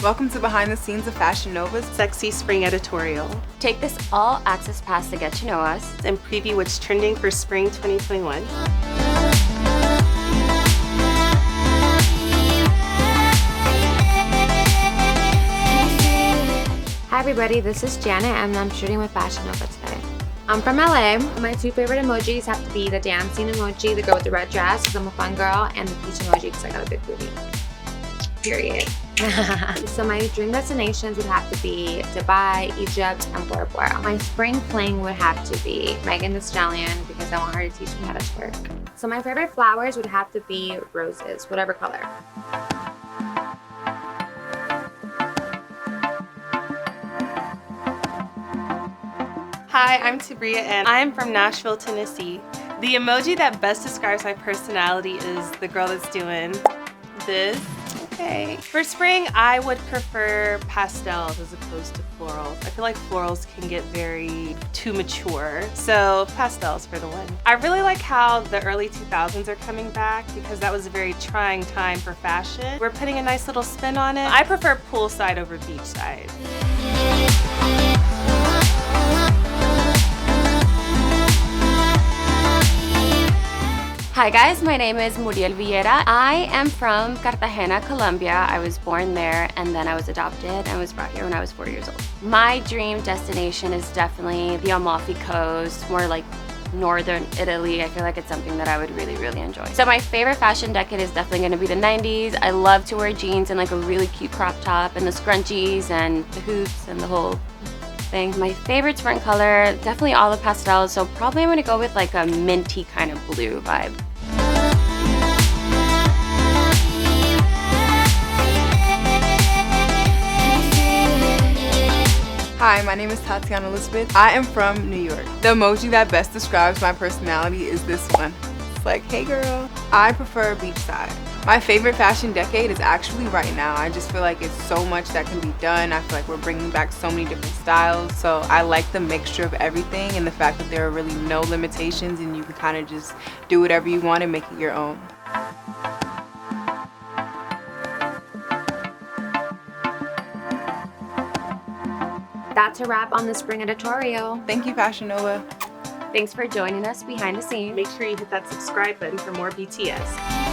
Welcome to Behind the Scenes of Fashion Nova's Sexy Spring Editorial. Take this all-access pass to get to know us and preview what's trending for spring 2021. Hi everybody, this is Janet and I'm shooting with Fashion Nova today. I'm from LA. My two favorite emojis have to be the dancing emoji, the girl with the red dress because I'm a fun girl, and the peach emoji because I got a big booty. Period. So my dream destinations would have to be Dubai, Egypt, and Bora Bora. My spring fling would have to be Megan Thee Stallion because I want her to teach me how to twerk. So my favorite flowers would have to be roses, whatever color. Hi, I'm Tabria and I'm from Nashville, Tennessee. The emoji that best describes my personality is the girl that's doing this. Okay. For spring, I would prefer pastels as opposed to florals. I feel like florals can get very too mature. So pastels for the win. I really like how the early 2000s are coming back because that was a very trying time for fashion. We're putting a nice little spin on it. I prefer poolside over beachside. Hi guys, my name is Muriel Vieira. I am from Cartagena, Colombia. I was born there and then I was adopted and was brought here when I was 4 years old. My dream destination is definitely the Amalfi Coast, more like northern Italy. I feel like it's something that I would really enjoy. So my favorite fashion decade is definitely going to be the 90s. I love to wear jeans and like a really cute crop top and the scrunchies and the hoops and the whole thing. My favorite spring color, definitely all the pastels, so probably I'm gonna go with like a minty kind of blue vibe. Hi, my name is Tatiana Elizabeth. I am from New York. The emoji that best describes my personality is this one. It's like, hey girl. I prefer beachside. My favorite fashion decade is actually right now. I just feel like it's so much that can be done. I feel like we're bringing back so many different styles. So I like the mixture of everything and the fact that there are really no limitations and you can kind of just do whatever you want and make it your own. That's a wrap on the spring editorial. Thank you, Fashion Nova. Thanks for joining us behind the scenes. Make sure you hit that subscribe button for more BTS.